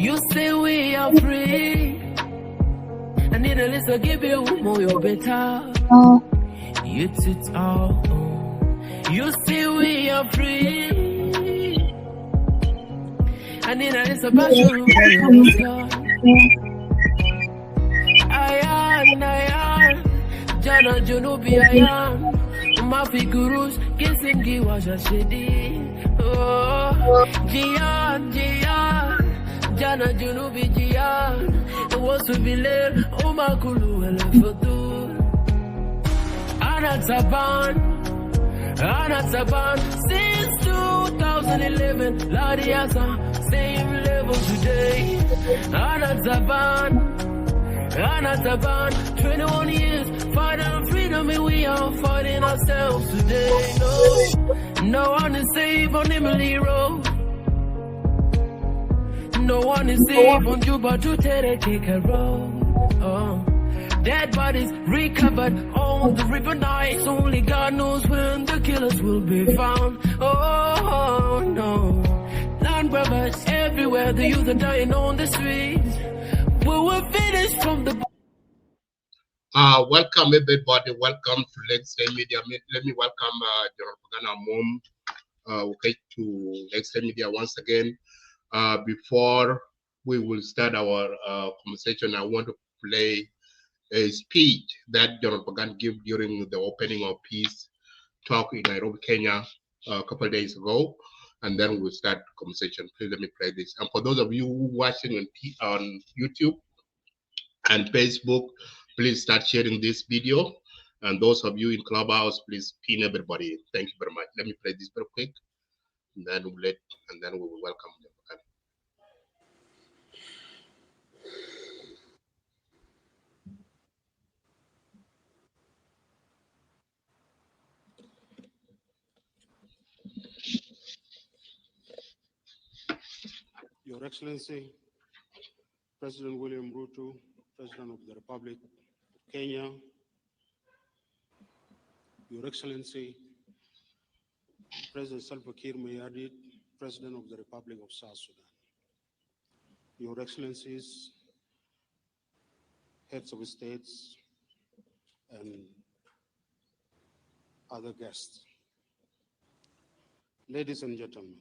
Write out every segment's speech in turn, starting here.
You say we are free. I need a list to give you more, you're better. You took all. You say we are free. I need a list about you, more, you're better. Ayan, Jana Junubi Ayan. Mafi Gurus, Kisingi was a shady. Oh, Gian, Jana Junubi Gian. It was to be late, Omakulu, and Fotu. Anataban, since 2011, Ladiasa, same level today. Anataban, 21 years, fighting freedom, and we are fighting ourselves today. No one is safe on Emily Road. No one is safe on Juba to Terekeka Road. Dead bodies recovered on the river nights. Only God knows when the killers will be found. Oh no, land grabbers everywhere. The youth are dying on the streets. We were finished from the. Welcome everybody. Welcome to Legacy Media. Let me welcome General Pagan Amum. Okay, to Legacy Media once again. Before we will start our conversation, I want to play a speech that General Pagan gave during the opening of peace talk in Nairobi, Kenya, a couple of days ago, and then we'll start the conversation. Please let me play this. And for those of you watching on YouTube and Facebook, please start sharing this video. And those of you in Clubhouse, please pin everybody. Thank you very much. Let me play this very quick, and then we will welcome them. Your Excellency, President William Ruto, President of the Republic of Kenya, Your Excellency, President Salva Kiir Mayardit, President of the Republic of South Sudan, Your Excellencies, heads of states, and other guests. Ladies and gentlemen,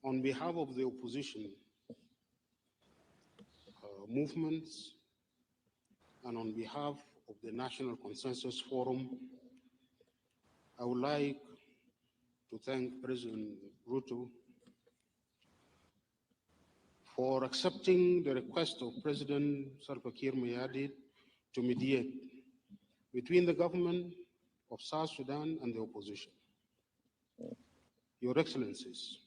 on behalf of the opposition movements and on behalf of the National Consensus Forum, I would like to thank President Ruto for accepting the request of President Salva Kiir Mayardit to mediate between the government of South Sudan and the opposition. Your Excellencies,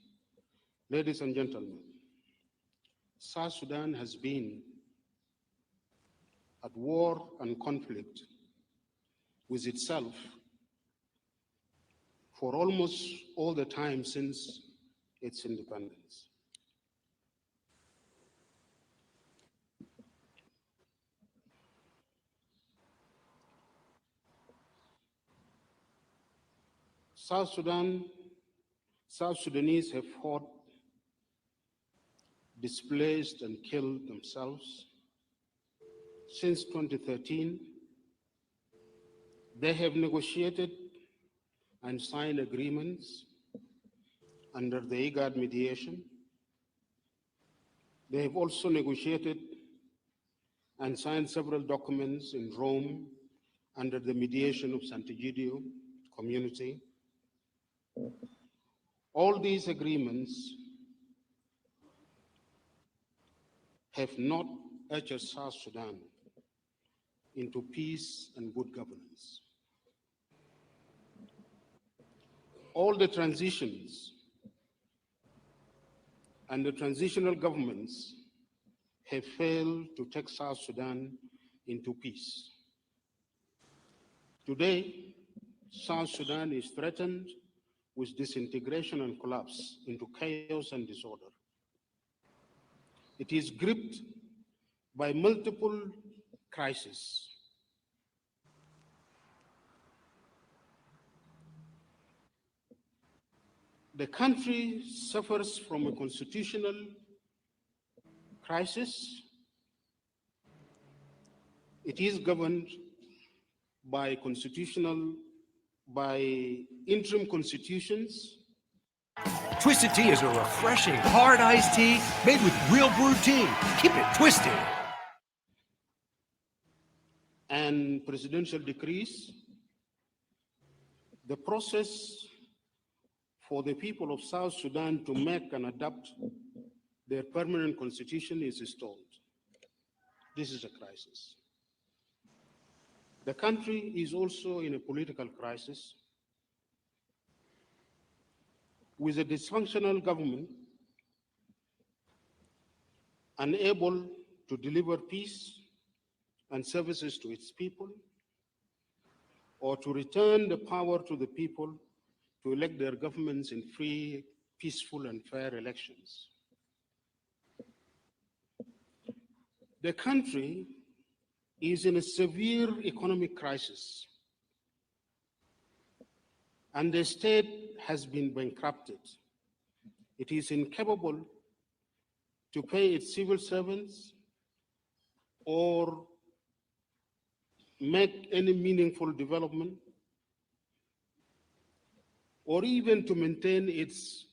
ladies and gentlemen, South Sudan has been at war and conflict with itself for almost all the time since its independence. South Sudanese have fought, displaced, and killed themselves. Since 2013, they have negotiated and signed agreements under the IGAD mediation. They have also negotiated and signed several documents in Rome under the mediation of Sant'Egidio community. All these agreements have not ushered South Sudan into peace and good governance. All the transitions and the transitional governments have failed to take South Sudan into peace. Today, South Sudan is threatened with disintegration and collapse into chaos and disorder. It is gripped by multiple crises. The country suffers from a constitutional crisis. It is governed by interim constitutions. Twisted Tea is a refreshing, hard iced tea made with real brewed tea. Keep it twisted. And presidential decrees. The process for the people of South Sudan to make and adopt their permanent constitution is stalled. This is a crisis. The country is also in a political crisis with a dysfunctional government unable to deliver peace and services to its people, or to return the power to the people to elect their governments in free, peaceful, and fair elections. The country is in a severe economic crisis, and the state has been bankrupted. It is incapable to pay its civil servants or make any meaningful development, or even to maintain its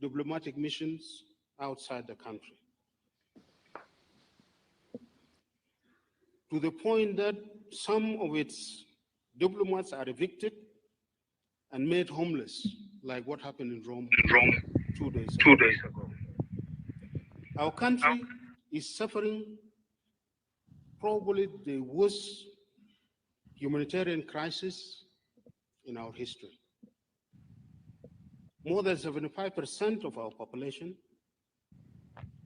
diplomatic missions outside the country. To the point that some of its diplomats are evicted and made homeless, like what happened in Rome 2 days ago. Our country is suffering probably the worst humanitarian crisis in our history. More than 75% of our population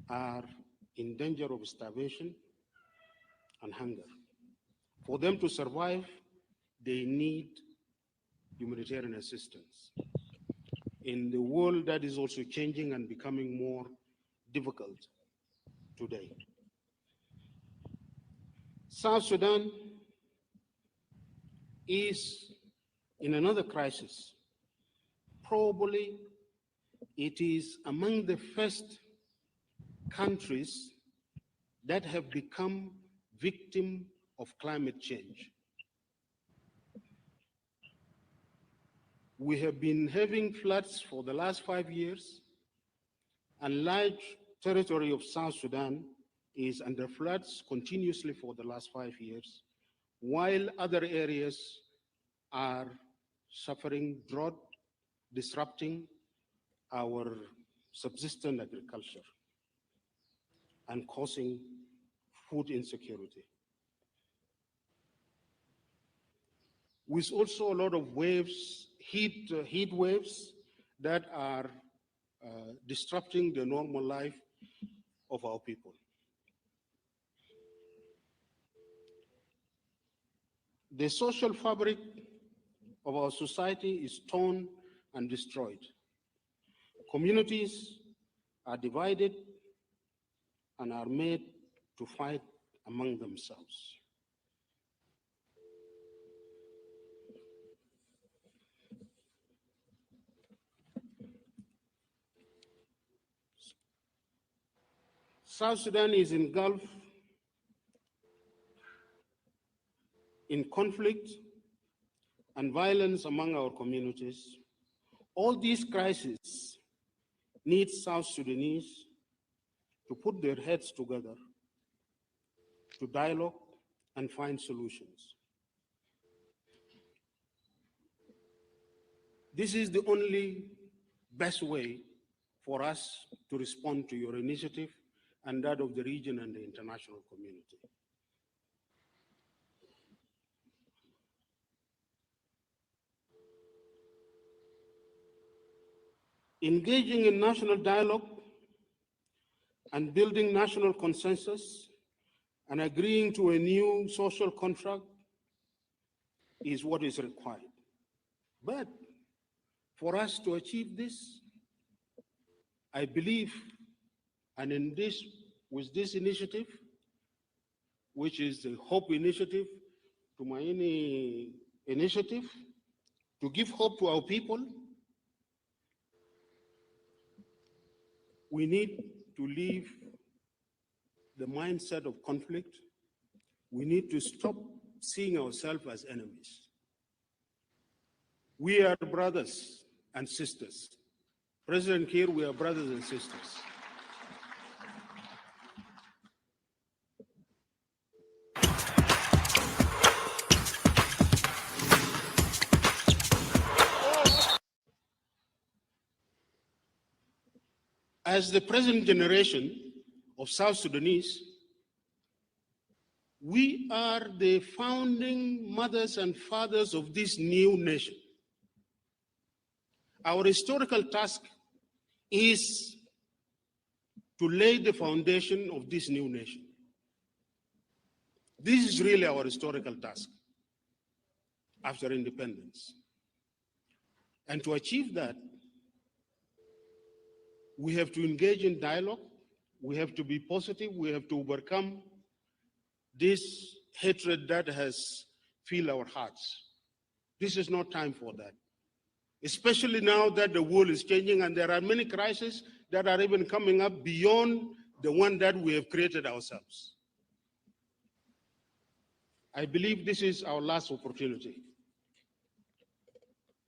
are in danger of starvation and hunger. For them to survive, they need humanitarian assistance in the world that is also changing and becoming more difficult today. South Sudan is in another crisis. Probably it is among the first countries that have become victim of climate change. We have been having floods for the last 5 years, and large territory of South Sudan is under floods continuously for the last 5 years, while other areas are suffering drought, disrupting our subsistence agriculture and causing food insecurity. With also a lot of waves, heat waves that are disrupting the normal life of our people. The social fabric of our society is torn and destroyed. Communities are divided and are made to fight among themselves. South Sudan is engulfed in conflict and violence among our communities. All these crises need South Sudanese to put their heads together, to dialogue and find solutions. This is the only best way for us to respond to your initiative and that of the region and the international community. Engaging in national dialogue and building national consensus and agreeing to a new social contract is what is required. But for us to achieve this, I believe, and in this, with this initiative, which is the Hope Initiative, Tumaini Initiative, to give hope to our people, We need to leave the mindset of conflict. We need to stop seeing ourselves as enemies. We are brothers and sisters. President Kiir, we are brothers and sisters. As the present generation of South Sudanese, we are the founding mothers and fathers of this new nation. Our historical task is to lay the foundation of this new nation. This is really our historical task after independence. And to achieve that, we have to engage in dialogue, we have to be positive, we have to overcome this hatred that has filled our hearts. This is not time for that. Especially now that the world is changing and there are many crises that are even coming up beyond the one that we have created ourselves. I believe this is our last opportunity.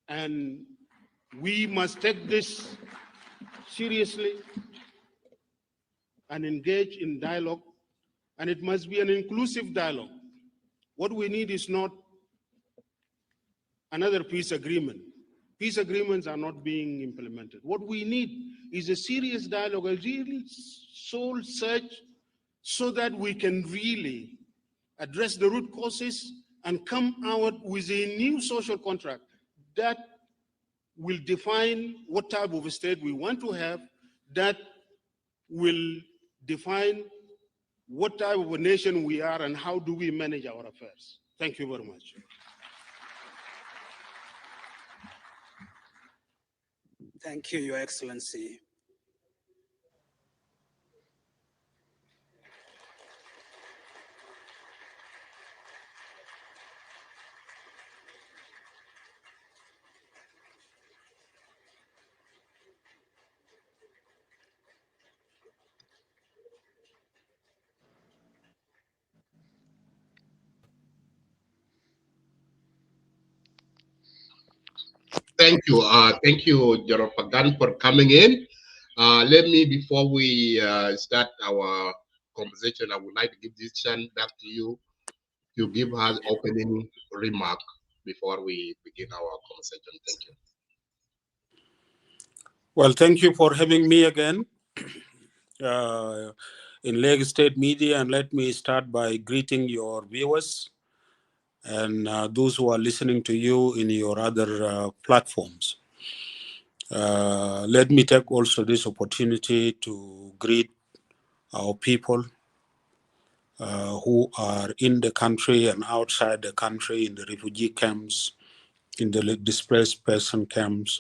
And we must take this seriously and engage in dialogue, and it must be an inclusive dialogue. What we need is not another peace agreement. Peace agreements are not being implemented. What we need is a serious dialogue, a real soul search, so that we can really address the root causes and come out with a new social contract that will define what type of a state we want to have, that will define what type of a nation we are and how do we manage our affairs. Thank you very much. Thank you, Your Excellency. Thank you, General Pagan, for coming in. Let me, before we start our conversation, I would like to give this chance back to you to give us opening remark before we begin our conversation. Thank you. Well, thank you for having me again in Lagos State Media, and let me start by greeting your viewers and those who are listening to you in your other platforms. Let me take also this opportunity to greet our people who are in the country and outside the country, in the refugee camps, in the displaced person camps,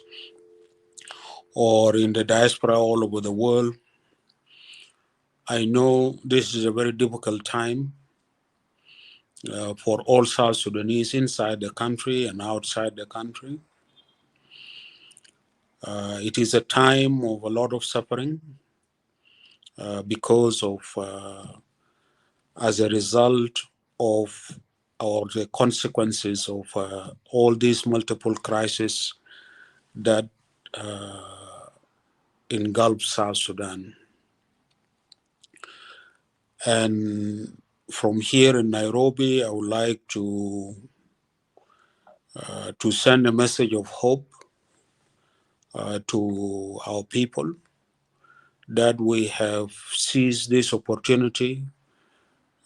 or in the diaspora all over the world. I know this is a very difficult time for all South Sudanese inside the country and outside the country. It is a time of a lot of suffering because of, as a result of, or the consequences of all these multiple crises that engulf South Sudan. And from here in Nairobi, I would like to send a message of hope to our people that we have seized this opportunity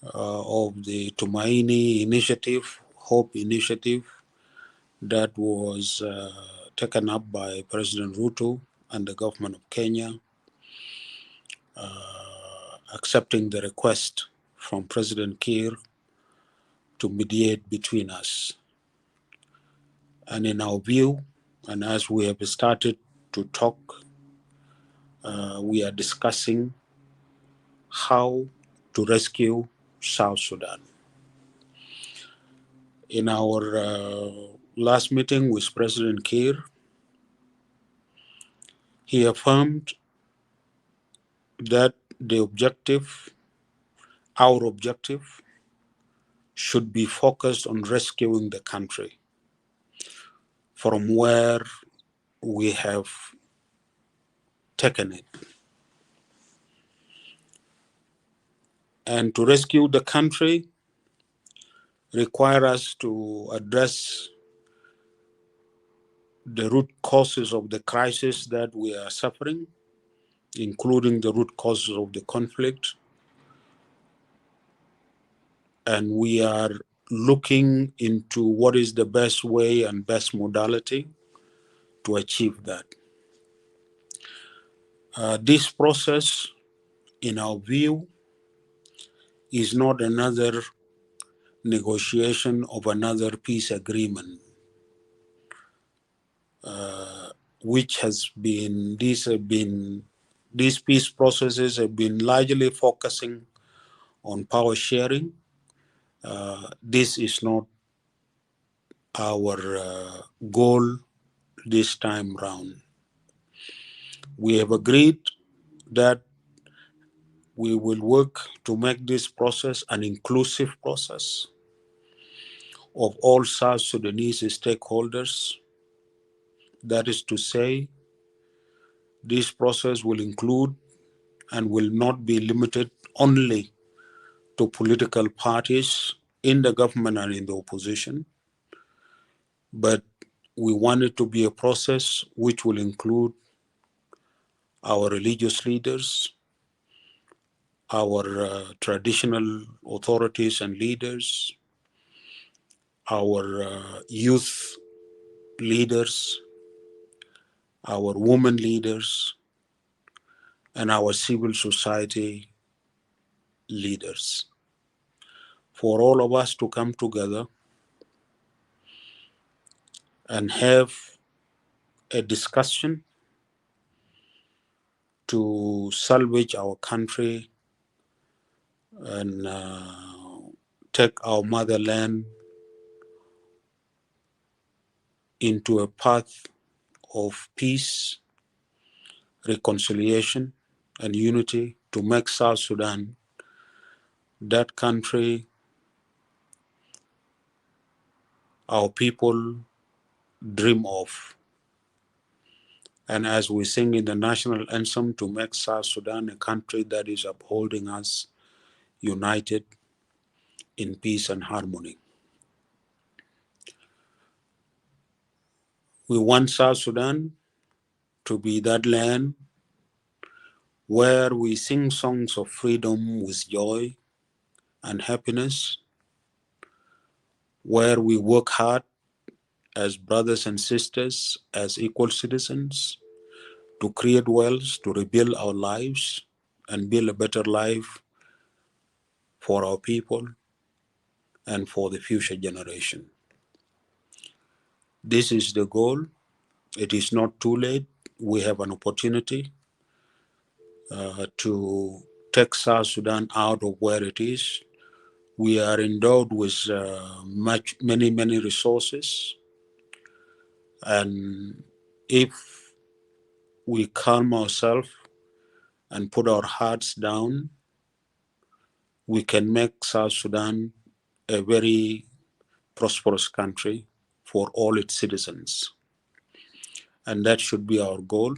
of the Tumaini initiative, Hope initiative, that was taken up by President Ruto and the government of Kenya, accepting the request from President Kiir to mediate between us. And in our view, and as we have started to talk, we are discussing how to rescue South Sudan. In our last meeting with President Kiir, he affirmed that the objective, our objective, should be focused on rescuing the country from where we have taken it. And to rescue the country require us to address the root causes of the crisis that we are suffering, including the root causes of the conflict. And we are looking into what is the best way and best modality to achieve that. This process, in our view, is not another negotiation of another peace agreement, which has been, these peace processes have been largely focusing on power sharing. This is not our goal this time round. We have agreed that we will work to make this process an inclusive process of all South Sudanese stakeholders. That is to say, this process will include and will not be limited only to political parties in the government and in the opposition, but we want it to be a process which will include our religious leaders, our traditional authorities and leaders, our youth leaders, our women leaders, and our civil society leaders. For all of us to come together and have a discussion to salvage our country and take our motherland into a path of peace, reconciliation, and unity to make South Sudan that country our people dream of. And as we sing in the national anthem, to make South Sudan a country that is upholding us united in peace and harmony. We want South Sudan to be that land where we sing songs of freedom with joy and happiness, where we work hard as brothers and sisters, as equal citizens, to create wealth, to rebuild our lives and build a better life for our people and for the future generation. This is the goal. It is not too late. We have an opportunity to take South Sudan out of where it is. We are endowed with many resources. And if we calm ourselves and put our hearts down, we can make South Sudan a very prosperous country for all its citizens. And that should be our goal.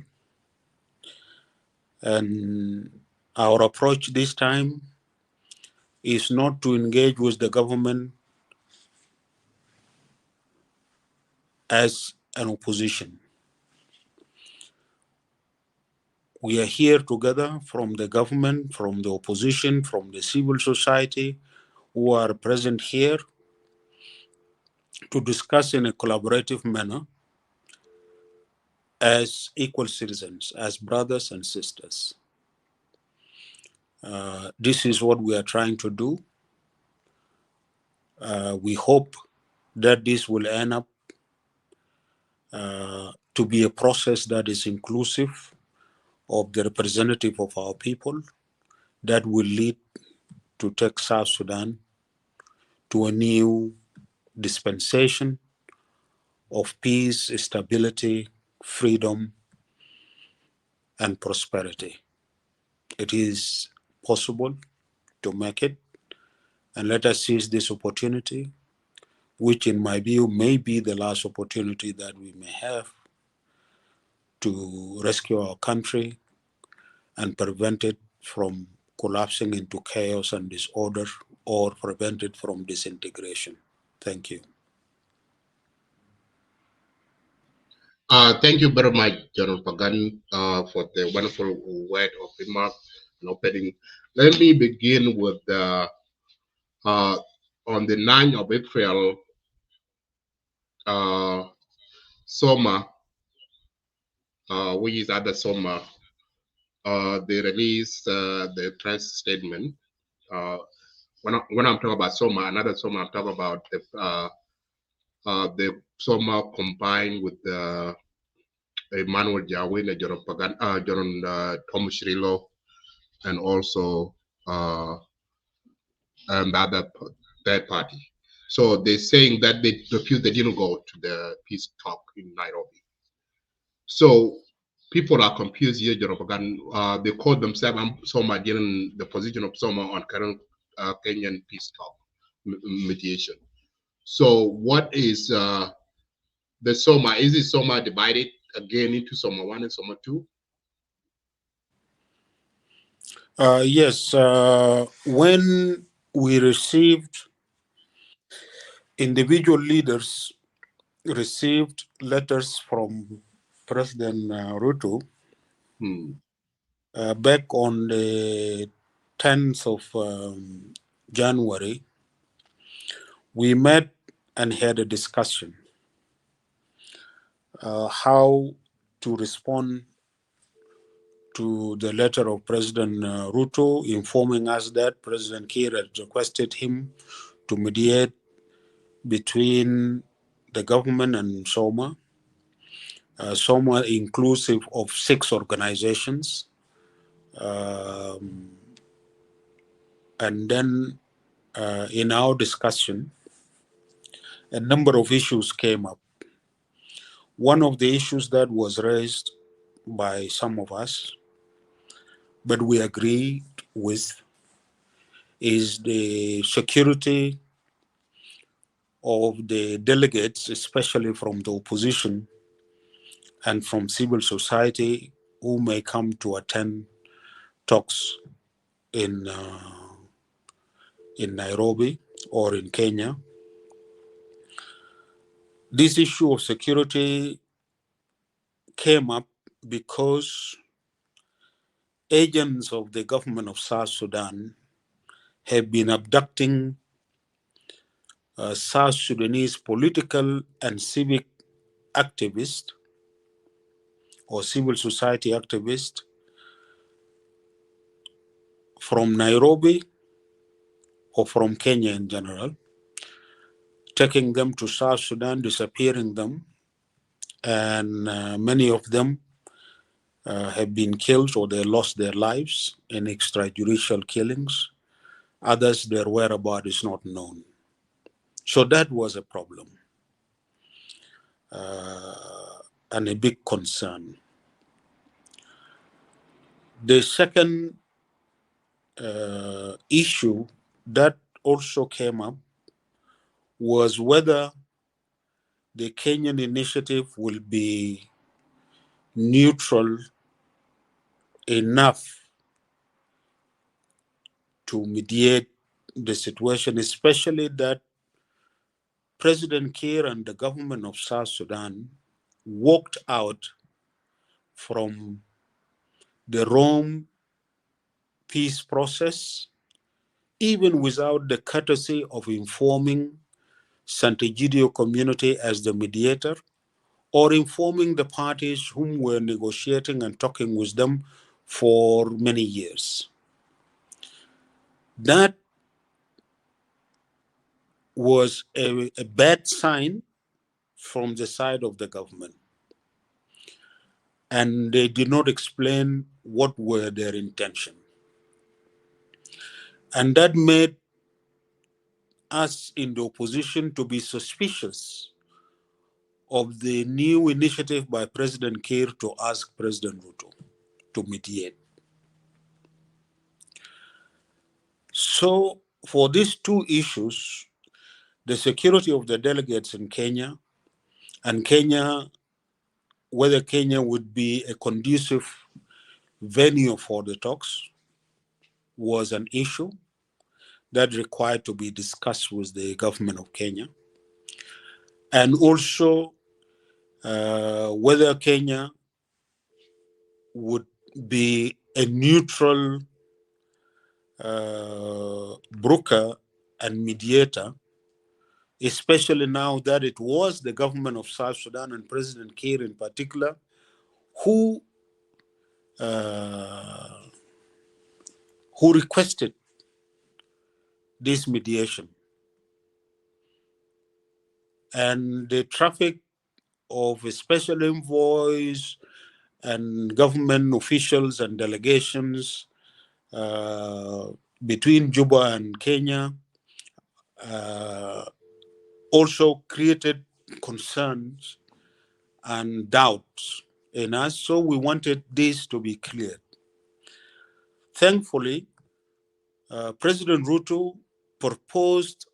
And our approach this time is not to engage with the government as an opposition. We are here together from the government, from the opposition, from the civil society who are present here to discuss in a collaborative manner as equal citizens, as brothers and sisters. This is what we are trying to do. We hope that this will end up to be a process that is inclusive of the representative of our people, that will lead to take South Sudan to a new dispensation of peace, stability, freedom, and prosperity. it is possible to make it, and let us seize this opportunity, which in my view may be the last opportunity that we may have to rescue our country and prevent it from collapsing into chaos and disorder, or prevent it from disintegration. Thank you. Thank you very much, General Pagan, for the wonderful word of remark and opening. Let me begin with on the 9th of April, SOMA, which is other SOMA, they released the press statement. When I'm talking about SOMA, another SOMA, I'm talking about the SOMA combined with the Emmanuel Jawin, John Pagan, John Thomas Shirilo, and also the other third party. So they're saying that they refused, they didn't go to the peace talk in Nairobi. So people are confused here, John Pagan. They call themselves SOMA, given the position of SOMA on current Kenyan peace talk mediation. So what is the SOMA? Is it SOMA divided again into SOMA 1 and SOMA 2? Yes, when we received, individual leaders received letters from President Ruto back on the 10th of January, we met and had a discussion how to respond to the letter of President Ruto informing us that President Kiir had requested him to mediate between the government and SOMA. SOMA inclusive of 6 organizations. And then in our discussion, a number of issues came up. One of the issues that was raised by some of us, but we agreed with, is the security of the delegates, especially from the opposition and from civil society, who may come to attend talks in Nairobi or in Kenya. This issue of security came up because agents of the government of South Sudan have been abducting South Sudanese political and civic activists or civil society activists from Nairobi or from Kenya in general, taking them to South Sudan, disappearing them, and many of them have been killed or they lost their lives in extrajudicial killings. Others, their whereabouts is not known. So that was a problem and a big concern. The second issue that also came up was whether the Kenyan initiative will be neutral enough to mediate the situation, especially that President Kiir and the government of South Sudan walked out from the Rome peace process, even without the courtesy of informing Sant'Egidio community as the mediator, or informing the parties whom were negotiating and talking with them for many years. That was a bad sign from the side of the government. And they did not explain what were their intention. And that made us in the opposition to be suspicious of the new initiative by President Kiir to ask President Ruto to mediate. So for these two issues, the security of the delegates in Kenya, and Kenya, whether Kenya would be a conducive venue for the talks, was an issue that required to be discussed with the government of Kenya. And also whether Kenya would be a neutral broker and mediator, especially now that it was the government of South Sudan and President Kiir in particular who requested this mediation. And the traffic of special envoys and government officials and delegations between Juba and Kenya also created concerns and doubts in us, so we wanted this to be cleared. Thankfully, President Ruto proposed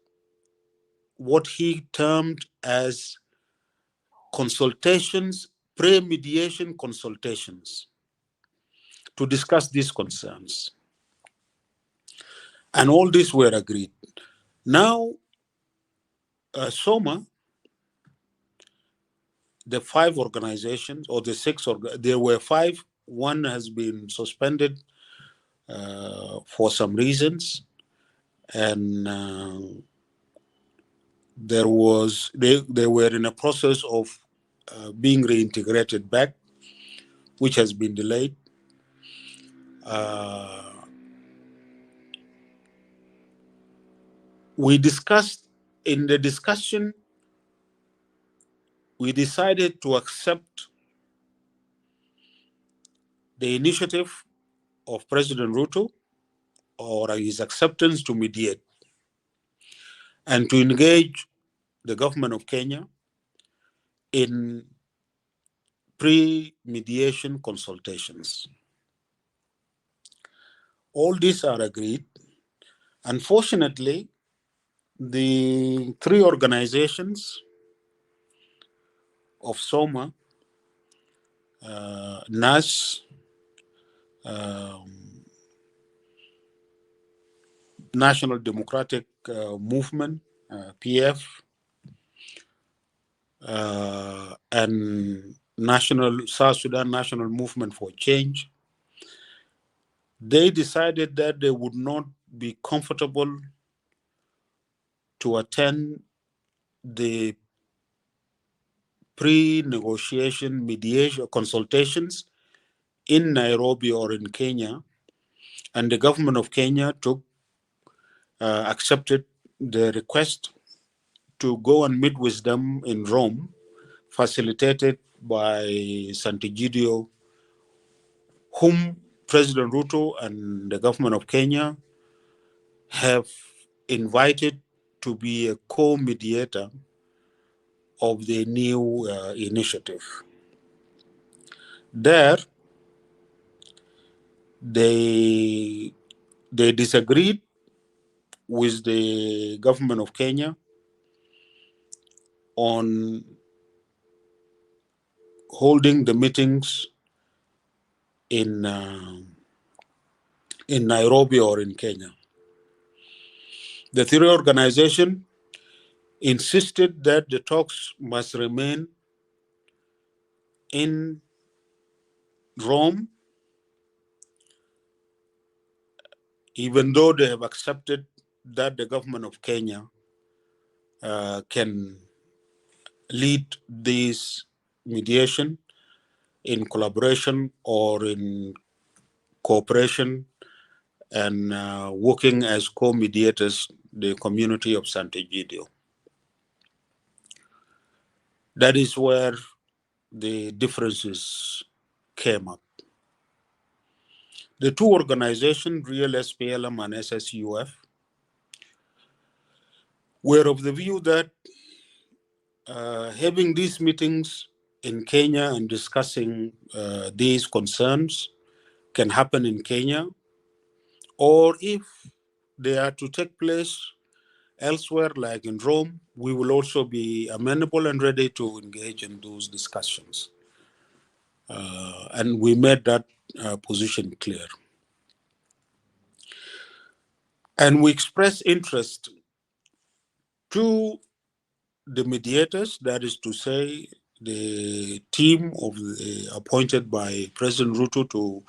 what he termed as consultations, pre-mediation consultations, to discuss these concerns. And all these were agreed. Now, SOMA, the 5 organizations, or the 6, there were 5, one has been suspended for some reasons, and they were in a process of being reintegrated back, which has been delayed. We discussed, in the discussion, we decided to accept the initiative of President Ruto, or his acceptance to mediate, and to engage the government of Kenya in pre-mediation consultations. All these are agreed. Unfortunately, the 3 organizations of SOMA, NAS, National Democratic Movement, PF, and South Sudan National Movement for Change, they decided that they would not be comfortable to attend the pre-negotiation mediation consultations in Nairobi or in Kenya, and the government of Kenya accepted the request to go and meet with them in Rome, facilitated by Sant'Egidio, whom President Ruto and the government of Kenya have invited to be a co-mediator of the new initiative. There, they disagreed with the government of Kenya on holding the meetings in Nairobi or in Kenya. The 3 organizations insisted that the talks must remain in Rome, even though they have accepted that the government of Kenya can lead this mediation in collaboration or in cooperation and working as co-mediators, the community of Sant'Egidio. That is where the differences came up. The 2 organizations, Real SPLM and SSUF, were of the view that having these meetings in Kenya and discussing these concerns can happen in Kenya, or if they are to take place elsewhere, like in Rome, we will also be amenable and ready to engage in those discussions. And we made that position clear. And we expressed interest to the mediators, that is to say, the team appointed by President Ruto to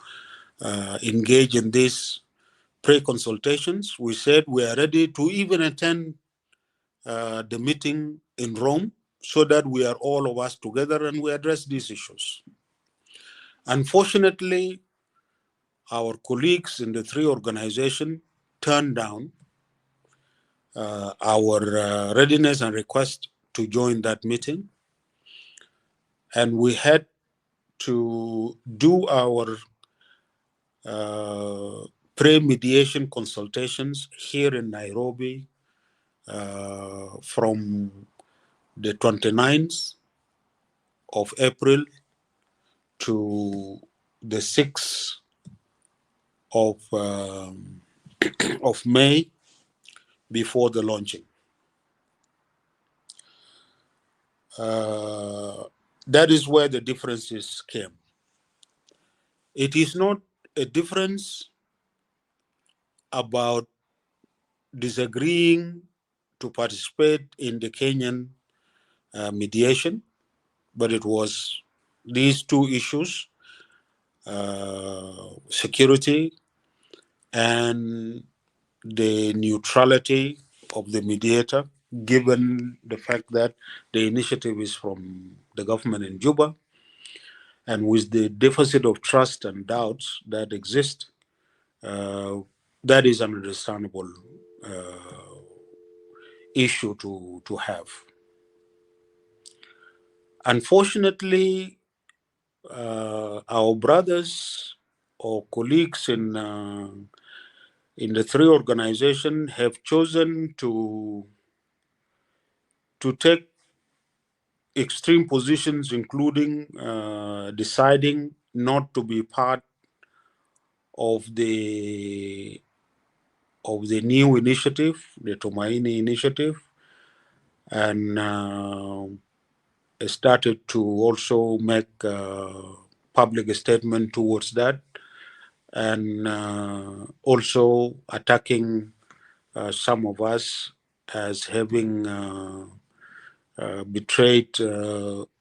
engage in these pre-consultations. We said we are ready to even attend the meeting in Rome so that we are all of us together and we address these issues. Unfortunately, our colleagues in the three organizations turned down our readiness and request to join that meeting. And we had to do our pre-mediation consultations here in Nairobi from the 29th of April to the 6th of May before the launching. That is where the differences came. It is not a difference about disagreeing to participate in the Kenyan mediation, but it was these two issues, security and the neutrality of the mediator, given the fact that the initiative is from the government in Juba, and with the deficit of trust and doubts that exist, that is an understandable issue to have. Unfortunately, our brothers or colleagues in the three organizations have chosen to take extreme positions, including deciding not to be part of the new initiative, the Tumaini initiative, and started to also make public statement towards that, and also attacking some of us as having betrayed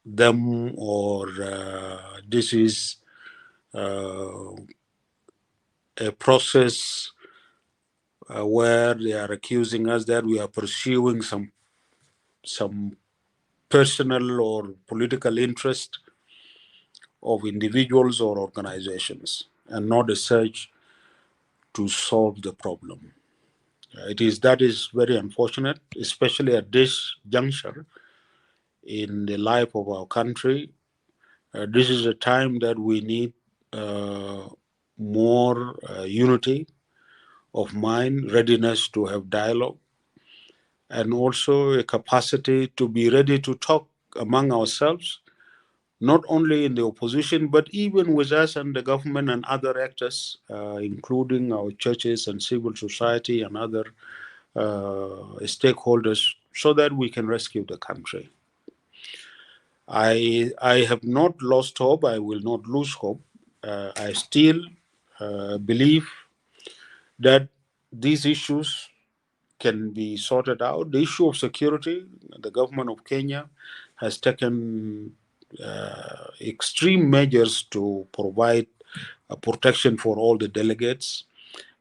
them, or this is a process where they are accusing us that we are pursuing some personal or political interest of individuals or organizations, and not a search to solve the problem. That is very unfortunate, especially at this juncture in the life of our country. This is a time that we need more unity of mind, readiness to have dialogue, and also a capacity to be ready to talk among ourselves, not only in the opposition, but even with us and the government and other actors, including our churches and civil society and other stakeholders, so that we can rescue the country. I have not lost hope. I will not lose hope. I still believe that these issues can be sorted out. The issue of security, the government of Kenya has taken extreme measures to provide protection for all the delegates,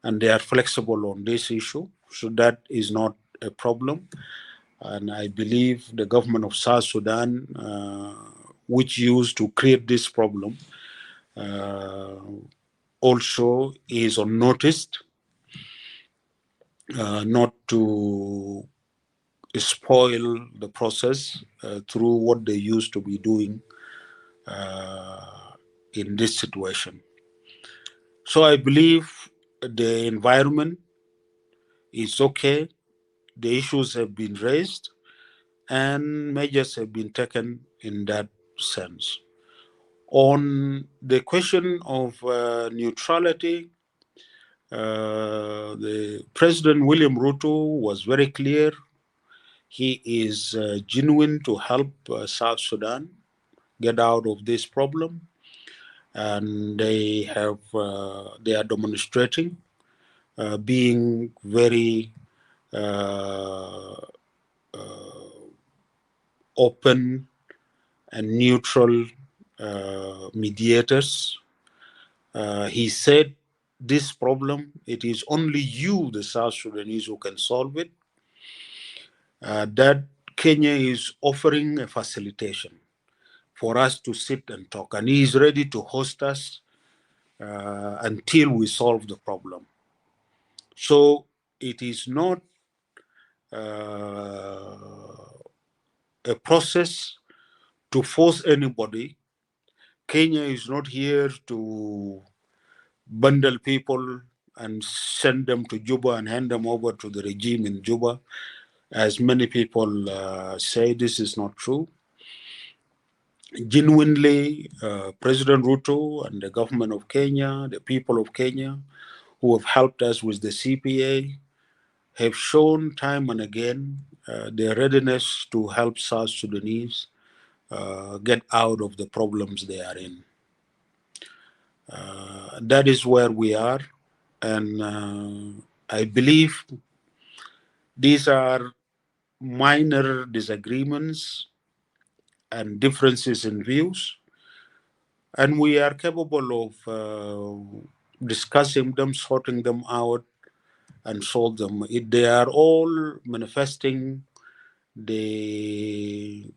and they are flexible on this issue, so that is not a problem. And I believe the government of South Sudan, which used to create this problem, also is on notice not to spoil the process through what they used to be doing in this situation. So I believe the environment is okay, the issues have been raised, and measures have been taken in that sense. On the question of neutrality, The President William Ruto was very clear. He is genuine to help South Sudan get out of this problem, and they are demonstrating being very open and neutral mediators. He said, this problem, it is only you, the South Sudanese, who can solve it. That Kenya is offering a facilitation for us to sit and talk, and he is ready to host us until we solve the problem. So it is not a process to force anybody. Kenya is not here to bundle people and send them to Juba and hand them over to the regime in Juba. As many people say, this is not true. Genuinely, President Ruto and the government of Kenya, the people of Kenya who have helped us with the CPA, have shown time and again their readiness to help South Sudanese get out of the problems they are in. That is where we are, and I believe these are minor disagreements and differences in views, and we are capable of discussing them, sorting them out, and solve them. They are all manifesting the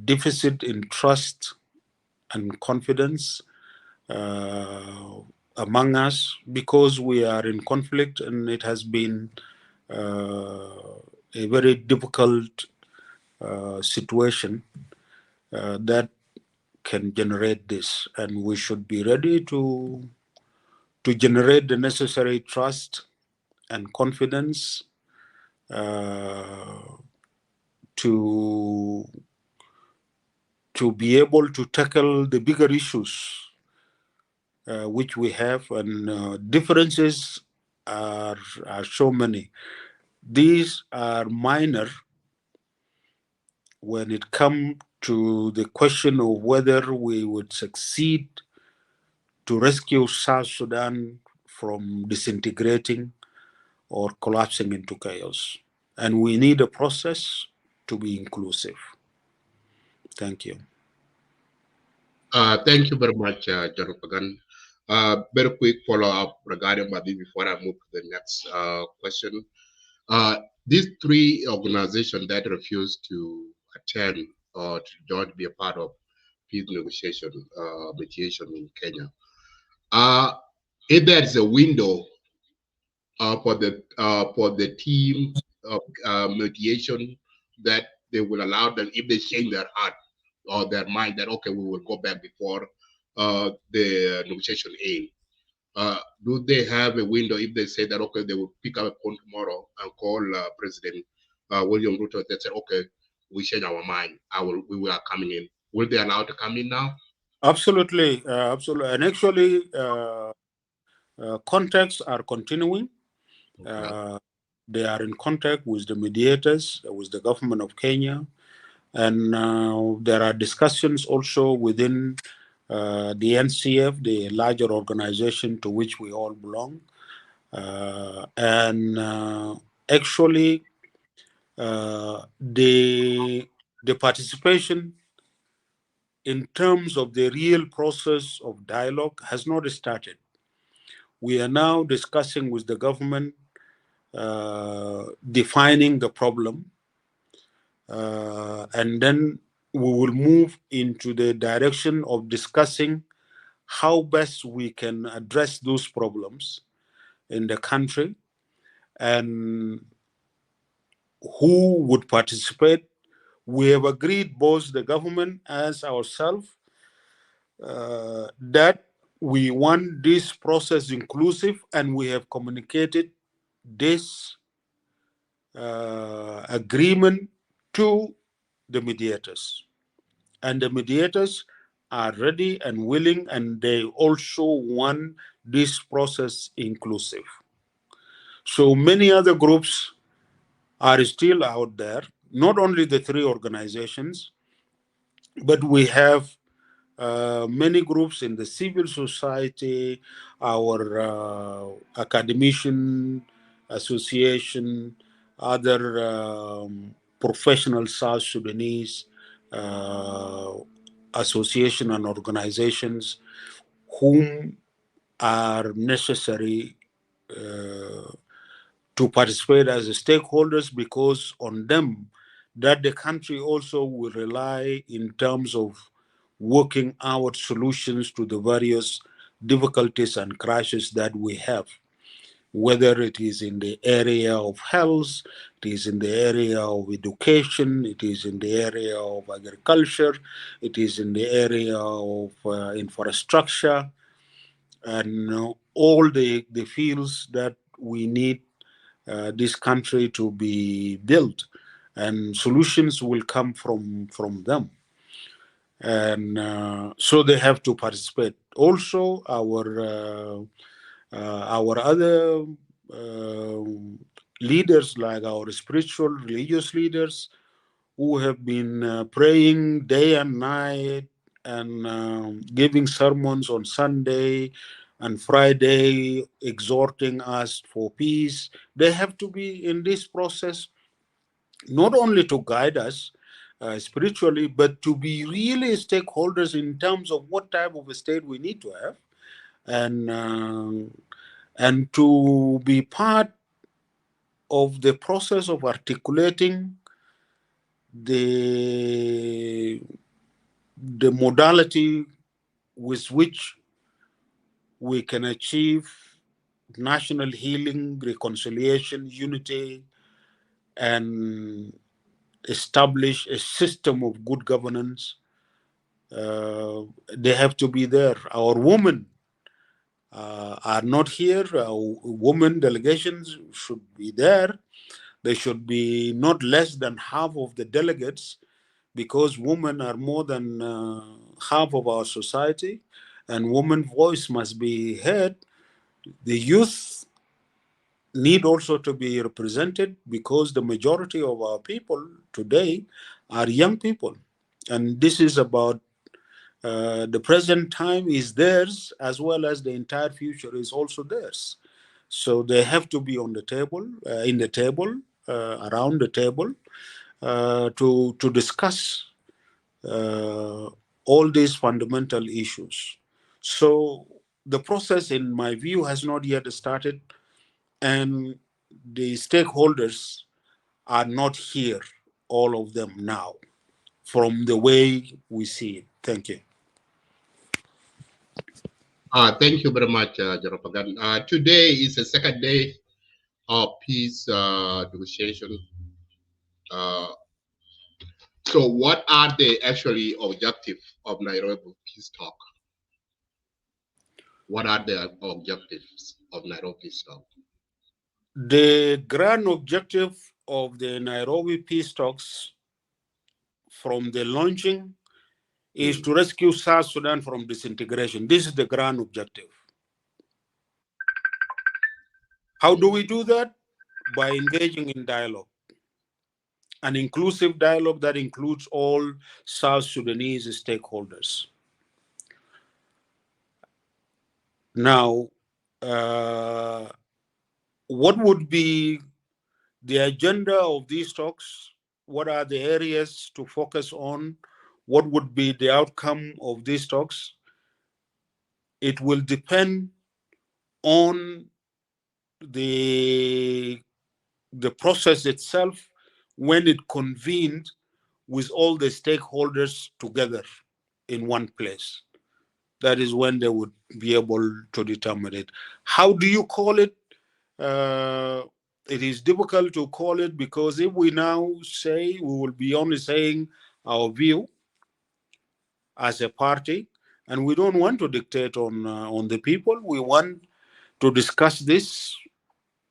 deficit in trust and confidence among us, because we are in conflict, and it has been a very difficult situation that can generate this, and we should be ready to generate the necessary trust and confidence to be able to tackle the bigger issues which we have, and differences are so many. These are minor when it comes to the question of whether we would succeed to rescue South Sudan from disintegrating or collapsing into chaos. And we need a process to be inclusive. Thank you. Thank you very much, General Pagan. Very quick follow-up regarding this before I move to the next question. These three organizations that refuse to attend or to don't be a part of peace negotiation, mediation in Kenya, if there is a window for the team of mediation that they will allow them, if they change their heart or their mind that, okay, we will go back before the negotiation end. Do they have a window if they say that, okay, they will pick up a phone tomorrow and call President William Ruto? They say, okay, we change our mind. We are coming in. Will they allow to come in now? Absolutely, absolutely. And actually, contacts are continuing. Okay. They are in contact with the mediators, with the government of Kenya, and there are discussions also within the NCF, the larger organization to which we all belong. Actually, the participation in terms of the real process of dialogue has not started. We are now discussing with the government, defining the problem, and then we will move into the direction of discussing how best we can address those problems in the country and who would participate. We have agreed, both the government as ourselves, that we want this process inclusive, and we have communicated this agreement to the mediators. And the mediators are ready and willing, and they also want this process inclusive. So many other groups are still out there, not only the three organizations, but we have many groups in the civil society, our academician association, other professional South Sudanese association and organizations whom are necessary to participate as stakeholders, because on them that the country also will rely in terms of working out solutions to the various difficulties and crises that we have, whether it is in the area of health, it is in the area of education, it is in the area of agriculture, it is in the area of infrastructure, and all the fields that we need this country to be built, and solutions will come from them. And so they have to participate. Also, our other leaders, like our spiritual, religious leaders, who have been praying day and night and giving sermons on Sunday and Friday, exhorting us for peace. They have to be in this process, not only to guide us spiritually, but to be really stakeholders in terms of what type of a state we need to have, and to be part of the process of articulating the modality with which we can achieve national healing, reconciliation, unity, and establish a system of good governance. They have to be there. Our women are not here. Our women delegations should be there. They should be not less than half of the delegates, because women are more than half of our society, and women's voice must be heard. The youth need also to be represented, because the majority of our people today are young people, and this is about the present time is theirs, as well as the entire future is also theirs. So they have to be on the table, around the table, to discuss all these fundamental issues. So the process, in my view, has not yet started, and the stakeholders are not here, all of them now, from the way we see it. Thank you. Thank you very much, General Pagan. Today is the second day of peace negotiation. So what are the actually objectives of Nairobi peace talk? What are the objectives of Nairobi peace talk? The grand objective of the Nairobi peace talks from the launching is to rescue South Sudan from disintegration. This is the grand objective. How do we do that? By engaging in dialogue, an inclusive dialogue that includes all South Sudanese stakeholders. Now, what would be the agenda of these talks? What are the areas to focus on? What would be the outcome of these talks? It will depend on the process itself, when it convened with all the stakeholders together in one place. That is when they would be able to determine it. How do you call it? It is difficult to call it, because if we now say, we will be only saying our view as a party, and we don't want to dictate on the people. We want to discuss this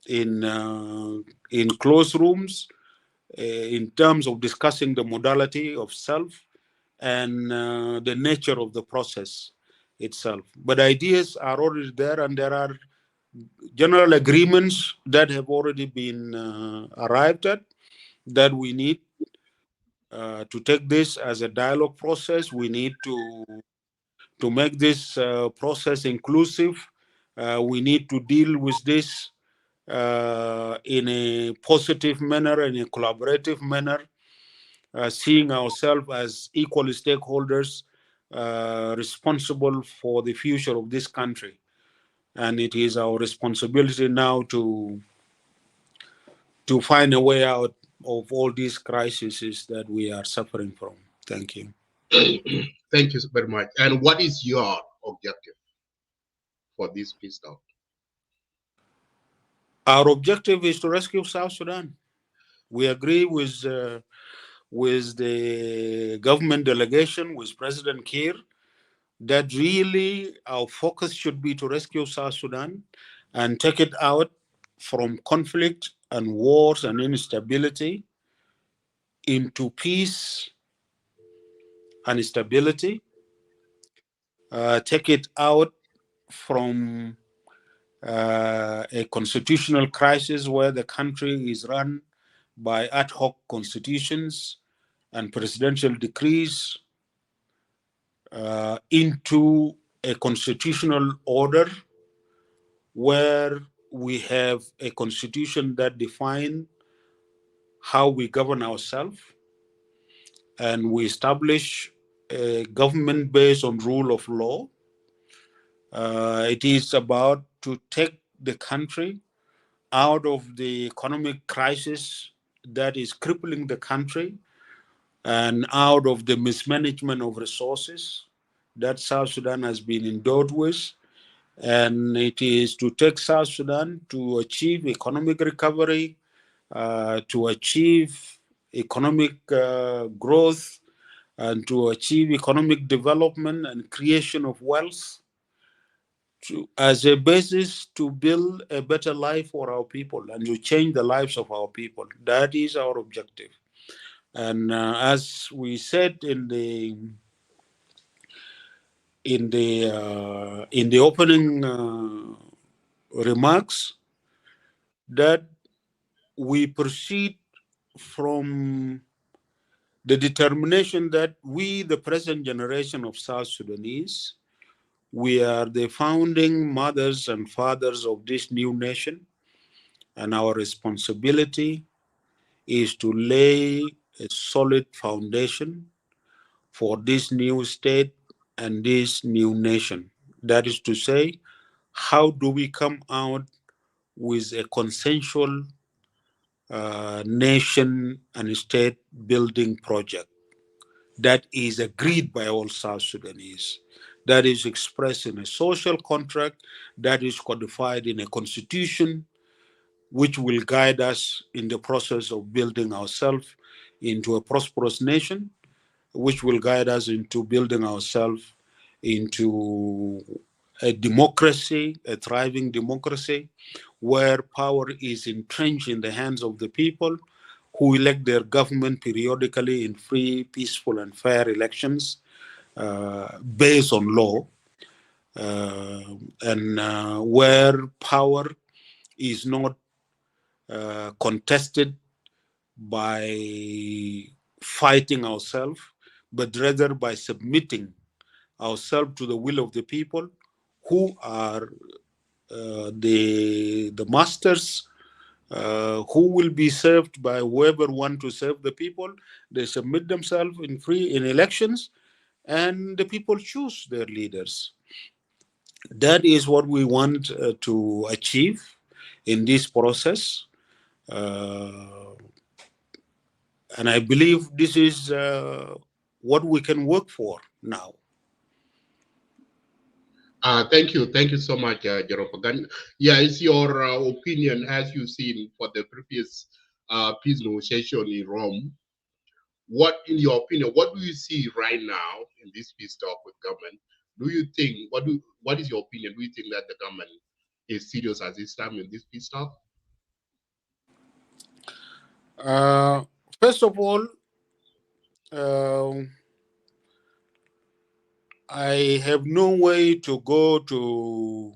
in closed rooms, in terms of discussing the modality of self, and the nature of the process itself. But ideas are already there, and there are general agreements that have already been arrived at, that we need to take this as a dialogue process. We need to make this process inclusive. We need to deal with this in a positive manner, in a collaborative manner, seeing ourselves as equal stakeholders responsible for the future of this country. And it is our responsibility now to find a way out of all these crises that we are suffering from. Thank you. Thank you very much. And what is your objective for this peace talk? Our objective is to rescue South Sudan. We agree with the government delegation, with President Kiir, that really our focus should be to rescue South Sudan and take it out from conflict and wars and instability into peace and stability. Take it out from a constitutional crisis where the country is run by ad hoc constitutions and presidential decrees into a constitutional order where we have a constitution that defines how we govern ourselves, and we establish a government based on rule of law. It is about to take the country out of the economic crisis that is crippling the country and out of the mismanagement of resources that South Sudan has been endowed with. And it is to take South Sudan to achieve economic recovery, to achieve economic growth, and to achieve economic development and creation of wealth as a basis to build a better life for our people and to change the lives of our people. That is our objective. And as we said in the opening remarks, that we proceed from the determination that we, the present generation of South Sudanese, we are the founding mothers and fathers of this new nation, and our responsibility is to lay a solid foundation for this new state and this new nation. That is to say, how do we come out with a consensual nation and state building project that is agreed by all South Sudanese, that is expressed in a social contract, that is codified in a constitution, which will guide us in the process of building ourselves into a prosperous nation, which will guide us into building ourselves into a democracy, a thriving democracy, where power is entrenched in the hands of the people, who elect their government periodically in free, peaceful, and fair elections based on law, and where power is not contested by fighting ourselves, but rather by submitting ourselves to the will of the people, who are the masters, who will be served by whoever want to serve the people. They submit themselves in elections, and the people choose their leaders. That is what we want to achieve in this process. And I believe this is what we can work for now. Thank you so much, General Pagan. Yeah, it's your opinion, as you've seen for the previous peace negotiation in Rome. What, in your opinion, what do you see right now in this peace talk with government? Do you think, what is your opinion? Do you think that the government is serious at this time in this peace talk? First of all, I have no way to go to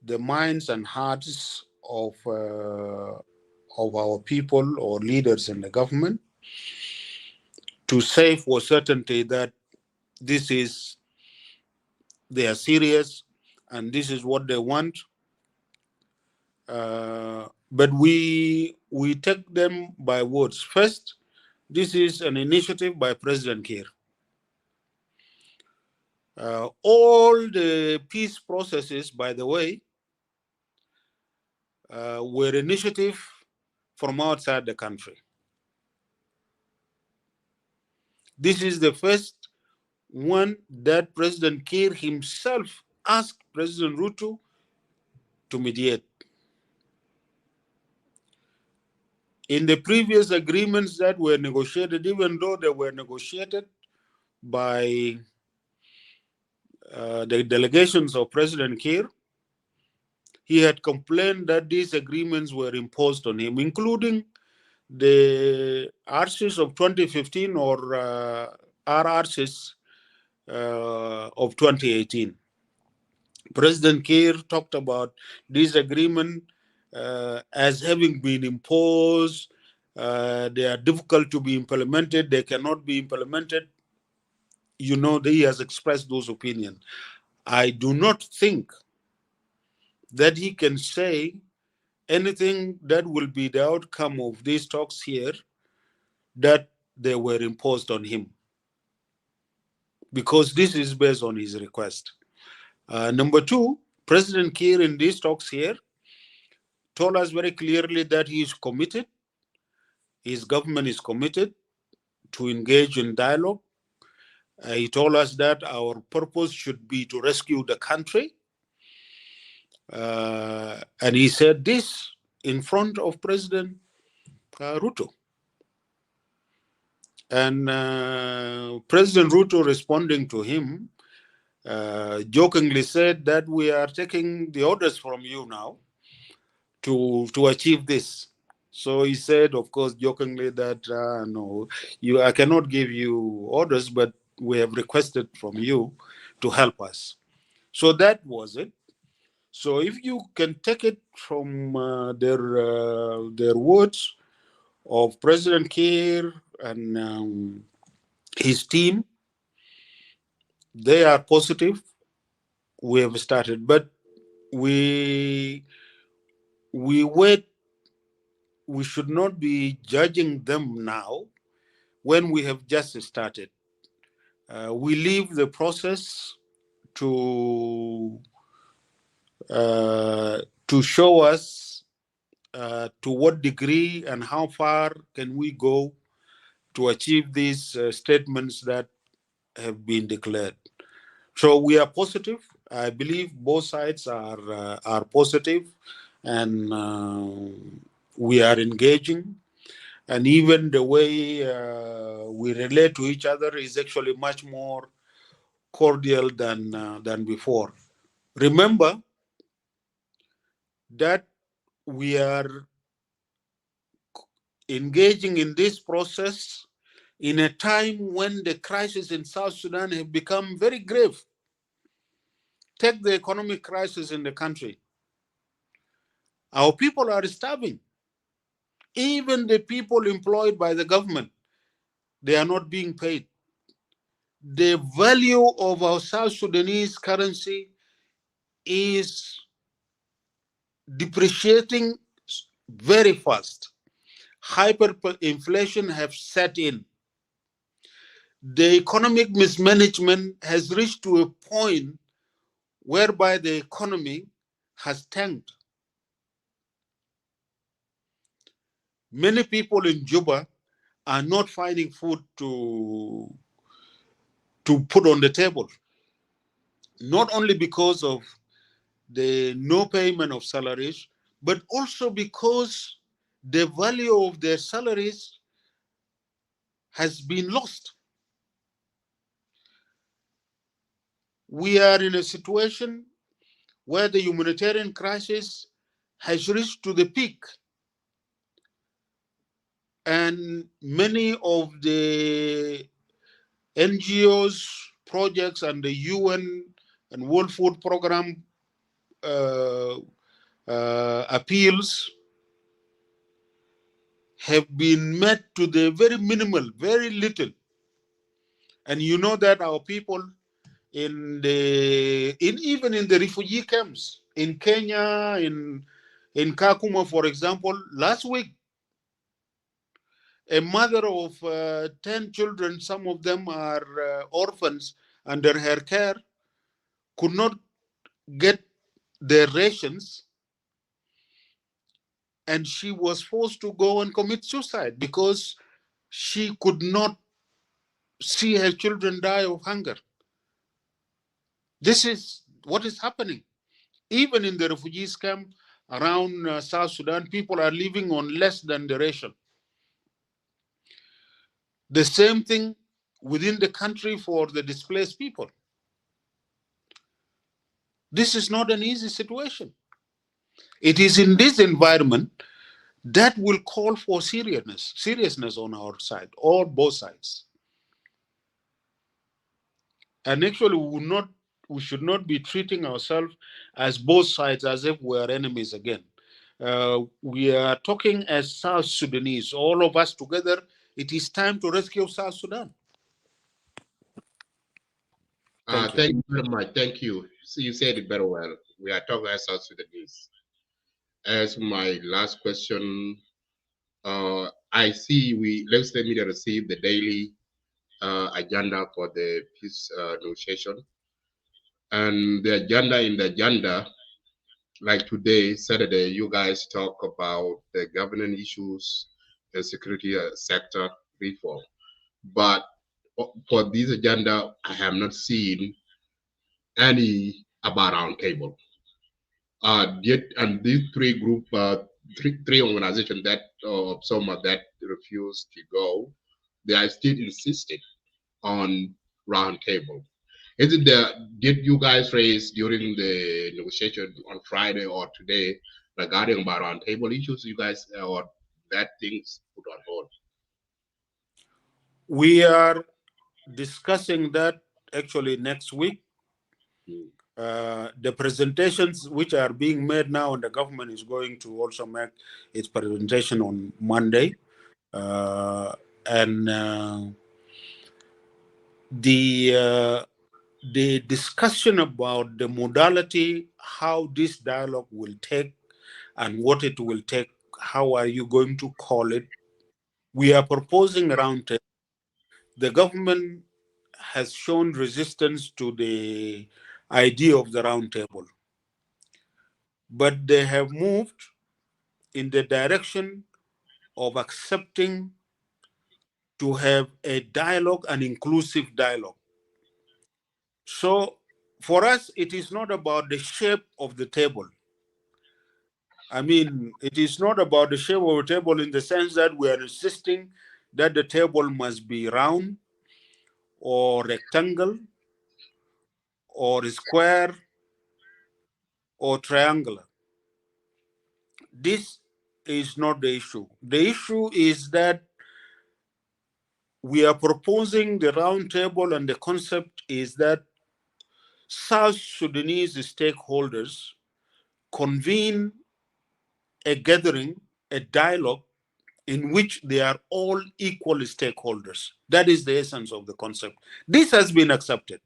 the minds and hearts of our people or leaders in the government to say for certainty that this is they are serious and this is what they want. But we take them by words. First, this is an initiative by President Kiir. All the peace processes, by the way, were initiative from outside the country. This is the first one that President Kiir himself asked President Ruto to mediate. In the previous agreements that were negotiated, even though they were negotiated by the delegations of President Kiir, he had complained that these agreements were imposed on him, including the RCs of 2015 or RRCs of 2018. President Kiir talked about this agreement as having been imposed. They are difficult to be implemented. They cannot be implemented. You know, he has expressed those opinions. I do not think that he can say anything that will be the outcome of these talks here that they were imposed on him, because this is based on his request. Number two, President Kiir in these talks here told us very clearly that he is committed, his government is committed to engage in dialogue. He told us that our purpose should be to rescue the country. And he said this in front of President Ruto. And President Ruto, responding to him, jokingly said that we are taking the orders from you now to achieve this. So he said, of course, jokingly that no, I cannot give you orders, but we have requested from you to help us. So that was it. So if you can take it from their words of President Kiir and his team, they are positive. We have started, but we wait. We should not be judging them now when we have just started. We leave the process to show us to what degree and how far can we go to achieve these statements that have been declared. So we are positive. I believe both sides are positive, and we are engaging. And even the way we relate to each other is actually much more cordial than before. Remember that we are engaging in this process in a time when the crisis in South Sudan have become very grave. Take the economic crisis in the country. Our people are starving. Even the people employed by the government, they are not being paid. The value of our South Sudanese currency is depreciating very fast. Hyperinflation have set in. The economic mismanagement has reached to a point whereby the economy has tanked. Many people in Juba are not finding food to put on the table, not only because of the no payment of salaries, but also because the value of their salaries has been lost. We are in a situation where the humanitarian crisis has reached to the peak. And many of the NGOs projects and the UN and World Food Program appeals have been met to the very minimal, very little. And you know that our people even in the refugee camps in Kenya, in Kakuma, for example, last week, a mother of 10 children, some of them are orphans, under her care, could not get their rations, and she was forced to go and commit suicide because she could not see her children die of hunger. This is what is happening. Even in the refugees camp around South Sudan, people are living on less than the ration. The same thing within the country for the displaced people. This is not an easy situation. It is in this environment that will call for seriousness on our side, or both sides. And actually, we should not be treating ourselves as both sides as if we are enemies again. We are talking as South Sudanese, all of us together. It is time to rescue South Sudan. Thank you very much. Thank you. So you said it very well. We are talking as South Sudanese. As my last question, I see Legislative Media received the daily agenda for the peace negotiation. And the agenda, like today, Saturday, you guys talk about the governance issues, the security sector reform. But for this agenda, I have not seen any about roundtable. And these three organizations that some of that refused to go, they are still insisting on roundtable. Did you guys raise during the negotiation on Friday or today regarding about roundtable issues? You guys or that things put on hold? We are discussing that actually next week. The presentations which are being made now, and the government is going to also make its presentation on Monday. The discussion about the modality, how this dialogue will take and what it will take, how are you going to call it? We are proposing a roundtable. The government has shown resistance to the idea of the roundtable, but they have moved in the direction of accepting to have a dialogue, an inclusive dialogue. So for us, it is not about the shape of the table. I mean, it is not about the shape of the table in the sense that we are insisting that the table must be round or rectangle or square or triangular. This is not the issue. The issue is that we are proposing the round table, and the concept is that South Sudanese stakeholders convene a gathering, a dialogue in which they are all equal stakeholders. That is the essence of the concept. This has been accepted.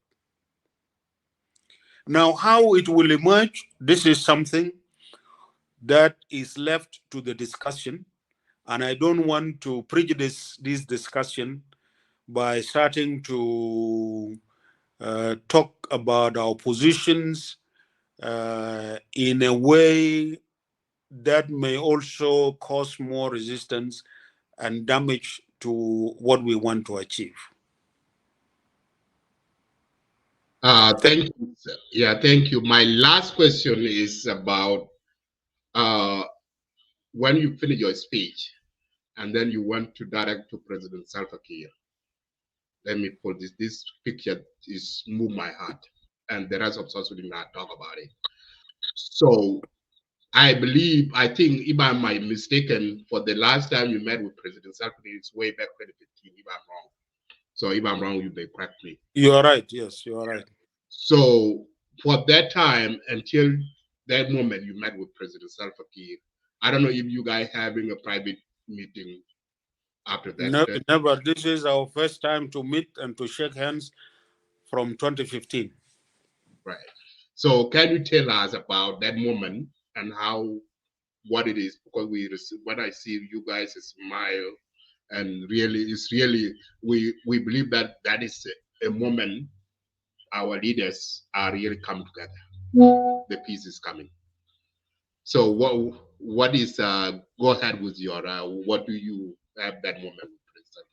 Now, how it will emerge, this is something that is left to the discussion. And I don't want to prejudice this discussion by starting to talk about our positions in a way that may also cause more resistance and damage to what we want to achieve. Thank you, sir. Yeah, thank you. My last question is about when you finish your speech and then you went to direct to President Salva Kiir. Let me put this. This picture is moved my heart, and the rest of South Sudan not talk about it. So I think, if I'm mistaken, for the last time you met with President Salva Kiir, it's way back 2015, if I'm wrong. So if I'm wrong, you may correct me. You are right. Yes, you are right. So for that time until that moment, you met with President Salva Kiir. I don't know if you guys having a private meeting after that. No, never. This is our first time to meet and to shake hands from 2015. Right. So can you tell us about that moment and what it is? Because when I see you guys smile, and really, it's really we believe that that is a moment our leaders are really come together. The peace is coming. So what is go ahead with your what do you have that moment with President?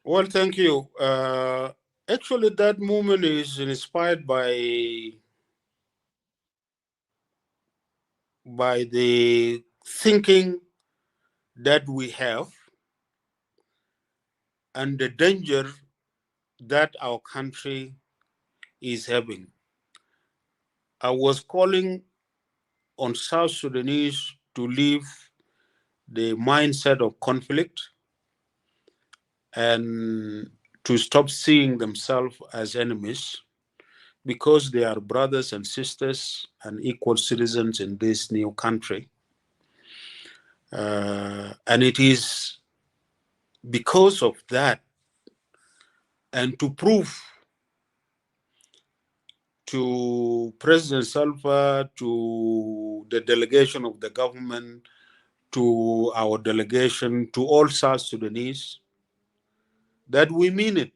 Well, thank you. Actually, that moment is inspired by the thinking that we have and the danger that our country is having. I was calling on South Sudanese to leave the mindset of conflict and to stop seeing themselves as enemies because they are brothers and sisters and equal citizens in this new country. And it is because of that, and to prove to President Salva, to the delegation of the government, to our delegation, to all South Sudanese, that we mean it.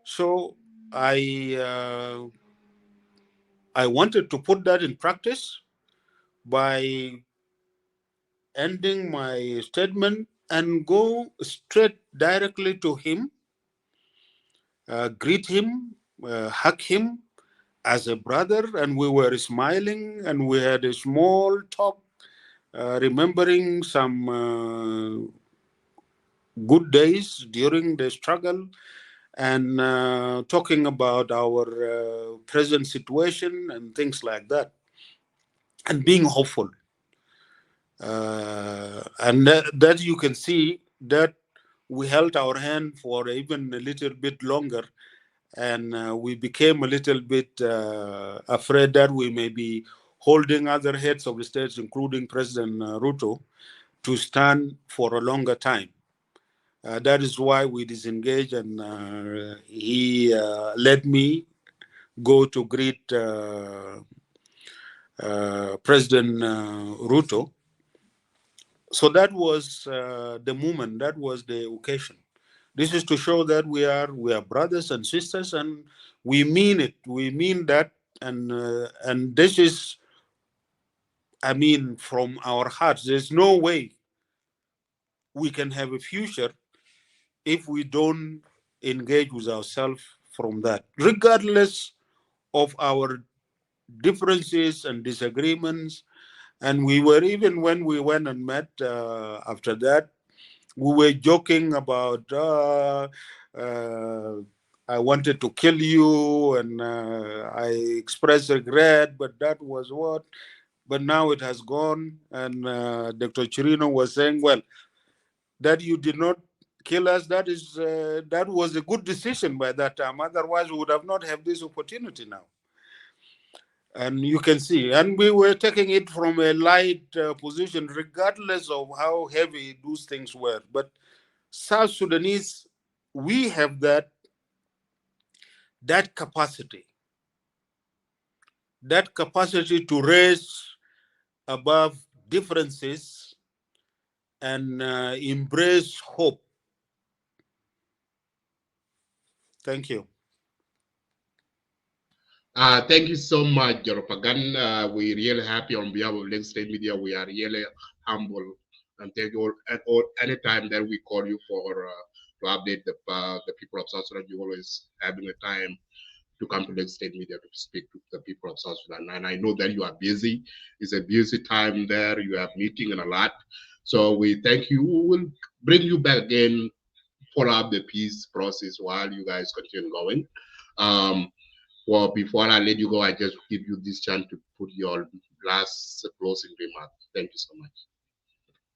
So I wanted to put that in practice by ending my statement and go straight directly to him, greet him, hug him as a brother, and we were smiling and we had a small talk, remembering some good days during the struggle and talking about our present situation and things like that, and being hopeful. And that you can see that we held our hand for even a little bit longer, and we became a little bit afraid that we may be holding other heads of the states, including President Ruto, to stand for a longer time. That is why we disengaged, and he let me go to greet President Ruto. So that was the moment, that was the occasion. This is to show that we are brothers and sisters, and we mean it. We mean that, and this is, I mean, from our hearts. There's no way we can have a future if we don't engage with ourselves from that, regardless of our differences and disagreements. And we were, even when we went and met after that, we were joking about I wanted to kill you, and I expressed regret, but that was what. But now it has gone, and Dr. Chirino was saying, well, that you did not kill us, that was a good decision by that time. Otherwise, we would have not have this opportunity now. And you can see, and we were taking it from a light position, regardless of how heavy those things were. But South Sudanese, we have that capacity to raise above differences and embrace hope. Thank you. Thank you so much, Joropagan. We're really happy on behalf of Lake State Media. We are really humble, and thank you all anytime that we call you for to update the people of South Sudan. You always having a time to come to Lake State Media to speak to the people of South Sudan. And I know that you are busy. It's a busy time there. You have meeting and a lot. So we thank you. We will bring you back again, follow up the peace process while you guys continue going. Well, before I let you go, I just give you this chance to put your last closing remark. Thank you so much.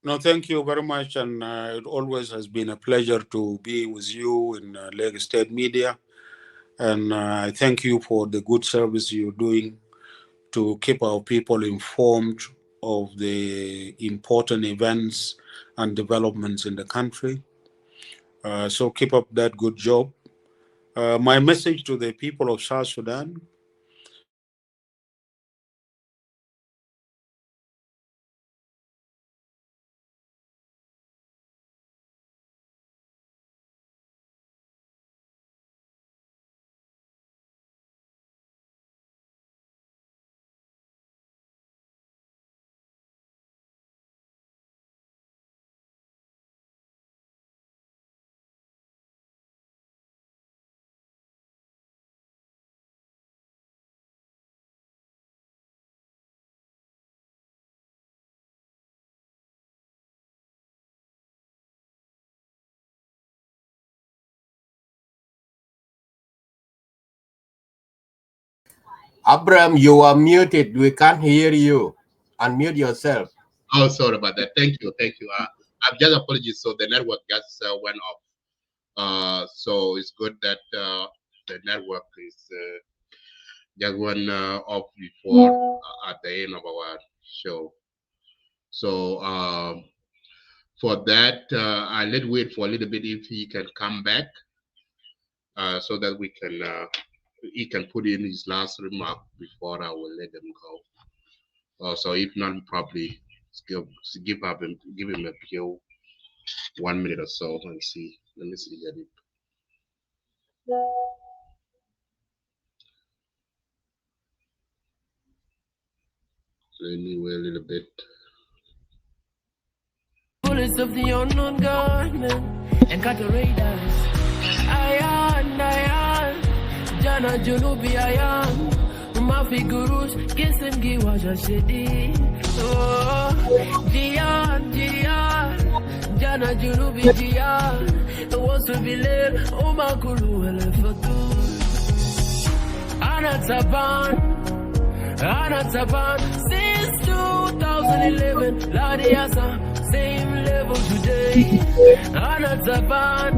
No, thank you very much. And it always has been a pleasure to be with you in Lagos State Media. And I thank you for the good service you're doing to keep our people informed of the important events and developments in the country. So keep up that good job. My message to the people of South Sudan: Abraham, you are muted. We can't hear you. Unmute yourself. Oh, sorry about that. Thank you. I've just apologies. So the network just went off. So it's good that the network is just went off before at the end of our show. So for that, I let wait for a little bit if he can come back, so that we can he can put in his last remark before I will let him go. So if not, probably give him a few 1 minute or so and see. Let me see here. Let me wait a little bit. Bullets of the unknown gunmen and cattle raiders. Ayan, Jana Junubi Ayan, Mafi Gurus, Kissen Giwaja Shedi. Oh, Jian, Jana Junubi Jian, the was to be led, Omakulu Elefatu. Anataban, since 2011, Ladiasa, same level today. Anataban,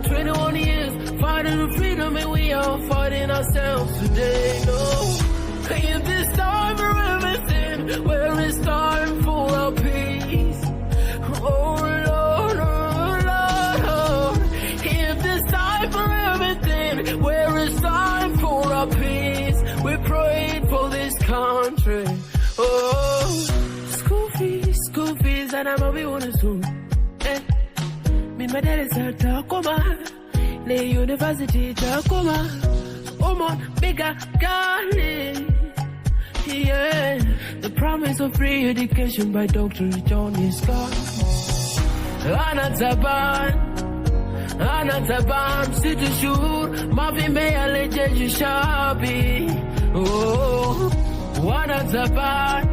21 years, fighting for freedom, and we are fighting ourselves today. No, if this time for everything, where it's time for our peace. Oh Lord, if this time for everything, where it's time for our peace, we prayed for this country. Oh, school fees, and I'm a bit on soon. Me my dad is a Tacoma, the university Tacoma. On bigger garden. Yeah, the promise of free education by Dr. John is gone. Anataban, city sure, Mavi may allege shabby. Oh, Anataban,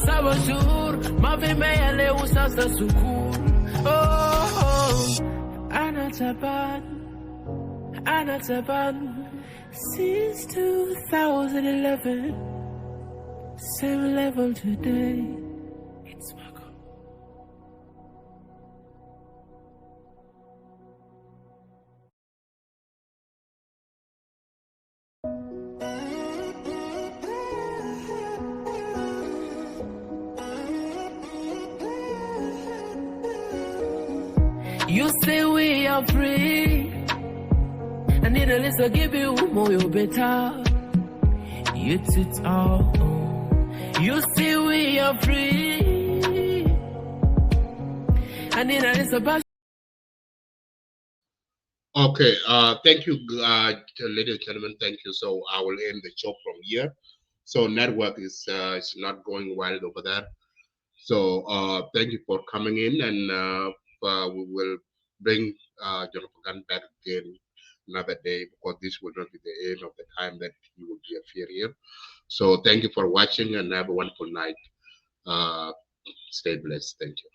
Sabasur, Mavi may allege Sasa Sukur. Oh, Anataban, since 2011, same level today. It's my God. You say we are free. I need a list to give you more, you better. It's all. You say we are free. I need a list of. Okay, thank you, ladies and gentlemen. Thank you. So I will end the show from here. So network is not going well over there. So thank you for coming in, and we will bring John Pagan back again another day, because this will not be the end of the time that he will be here. So thank you for watching, and have a wonderful night. Stay blessed. Thank you.